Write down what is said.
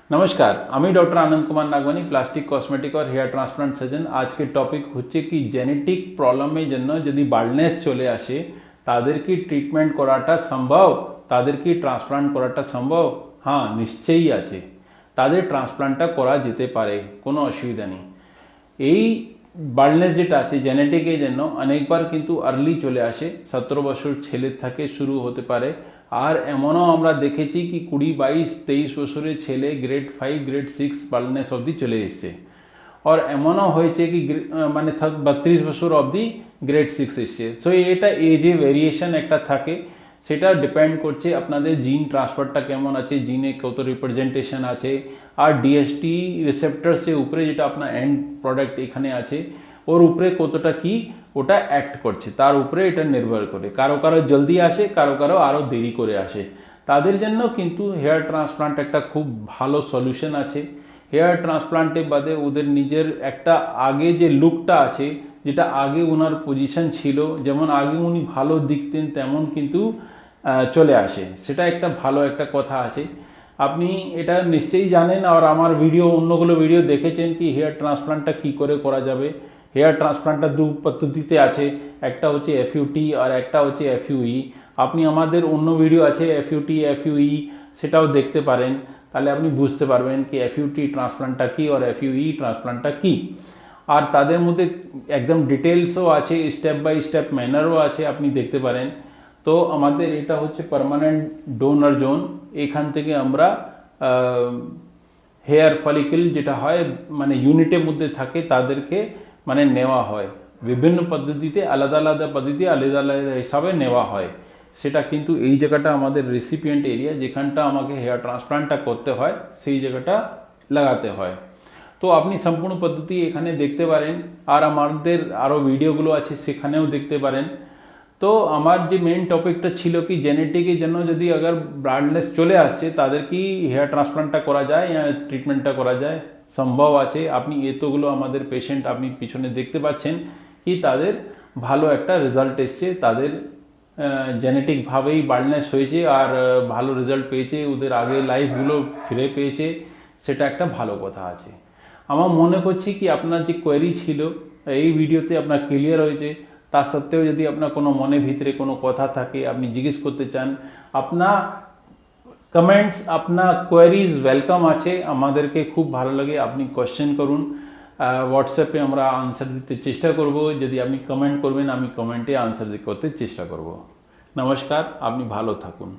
नमस्कार, আমি doctor Anand Kumar Nagwani plastic cosmetic और हेयर ट्रांसप्लांट सर्जन। आज के टॉपिक হচ্ছে কি জেনেটিক প্রবলেমের জন্য যদি বাল্ডনেস চলে আসে তাদের কি ট্রিটমেন্ট করাটা সম্ভব, তাদের কি ট্রান্সপ্লান্ট করাটা সম্ভব? হ্যাঁ, নিশ্চয়ই আছে। তাদের ট্রান্সপ্লান্টটা করা যেতে পারে, কোনো অসুবিধা নেই। এই বাল্ডনেস যেটা আছে জেনেটিকের জন্য অনেকবার কিন্তু আর্লি চলে আসে, 17 বছর ছেলের থেকে শুরু হতে পারে। আর এমনও আমরা দেখেছি কি 20, 22, 23 বছরের ছেলে গ্রেড 5 গ্রেড 6 বাল্ডনেস অবধি চলে এসছে। আর এমনও হয়েছে কি মানে 32 বছর অবধি গ্রেড 6 এসছে। সো এটা এজে ভেরিয়েশন একটা থাকে, সেটা ডিপেন্ড করছে আপনাদের জিন ট্রান্সফারটা কেমন আছে, জিনে কত রিপ্রেজেন্টেশন আছে, আর ডিএসটি রিসেপ্টরসের উপরে যেটা আপনার এন্ড প্রোডাক্ট এখানে আছে ওর উপরে কতটা কি ওটা অ্যাক্ট করছে তার উপরে এটা নির্ভর করে। কারো কারো জলদি আসে, কারো কারো আরও দেরি করে আসে। তাদের জন্য কিন্তু হেয়ার ট্রান্সপ্লান্ট একটা খুব ভালো সলিউশন আছে। হেয়ার ট্রান্সপ্লান্টে বাদে ওদের নিজের একটা আগে যে লুকটা আছে, যেটা আগে ওনার পজিশন ছিল, যেমন আগে উনি ভালো দিখতেন তেমন কিন্তু চলে আসে। সেটা একটা ভালো একটা কথা আছে। আপনি এটা নিশ্চয়ই জানেন আর আমার ভিডিও অন্যগুলো ভিডিও দেখেছেন কি হেয়ার ট্রান্সপ্লান্টটা কী করে করা যাবে। হেয়ার ট্রান্সপ্লান্টটা দু পদ্ধতিতে আছে, একটা হচ্ছে এফইউটি আর একটা হচ্ছে এফইউই। আপনি আমাদের অন্য ভিডিও আছে এফইউটি এফইউই, সেটাও দেখতে পারেন, তাহলে আপনি বুঝতে পারবেন কি এফইউটি ট্রান্সপ্লান্টটা কী আর এফইউই ট্রান্সপ্লান্টটা কী। আর তাদের মধ্যে একদম ডিটেলসও আছে, স্টেপ বাই স্টেপ ম্যানারও আছে, আপনি দেখতে পারেন। তো আমাদের এটা হচ্ছে পার্মানেন্ট ডোনার জোন। এখান থেকে আমরা হেয়ার ফলিকল যেটা হয় মানে ইউনিটের মধ্যে থাকে তাদেরকে মানে নেওয়া হয়। বিভিন্ন পদ্ধতিতে আলাদা আলাদা পদ্ধতি আলাদা আলাদা হিসাবে নেওয়া হয়। সেটা কিন্তু এই জায়গাটা আমাদের রেসিপিয়েন্ট এরিয়া, যেখানটা আমাকে হেয়ার ট্রান্সপ্লান্টটা করতে হয় সেই জায়গাটা লাগাতে হয়। তো আপনি সম্পূর্ণ পদ্ধতি এখানে দেখতে পারেন, আর আমাদের আরও ভিডিওগুলো আছে সেখানেও দেখতে পারেন। তো আমার যে মেন টপিকটা ছিল কি জেনেটিকের জন্য যদি আগার ব্লাডনেস চলে আসছে তাদের কি হেয়ার ট্রান্সপ্লান্টটা করা যায়, ট্রিটমেন্টটা করা যায়, সম্ভব আছে। আপনি এতগুলো আমাদের পেশেন্ট আপনি পিছনে দেখতে পাচ্ছেন কি তাদের ভালো একটা রেজাল্ট এসছে, তাদের জেনেটিকভাবেই বাল্ডনেস হয়েছে আর ভালো রেজাল্ট পেয়েছে, ওদের আগে লাইফগুলো ফিরে পেয়েছে, সেটা একটা ভালো কথা আছে। আমার মনে করছি কি আপনার যে কোয়েরি ছিল এই ভিডিওতে আপনার ক্লিয়ার হয়েছে। তা সত্ত্বেও যদি আপনার কোনো মনের ভিতরে কোনো কথা থাকে, আপনি জিজ্ঞেস করতে চান, আপনার কমেন্টস আপনার কোয়েরিজ ওয়েলকাম আছে, আমাদেরকে খুব ভালো লাগে। আপনি কোয়েশ্চেন করুন, হোয়াটসঅ্যাপে আমরা আনসার দিতে চেষ্টা করব। যদি আপনি কমেন্ট করবেন আমি কমেন্টে আনসার করতে চেষ্টা করব। নমস্কার, আপনি ভালো থাকুন।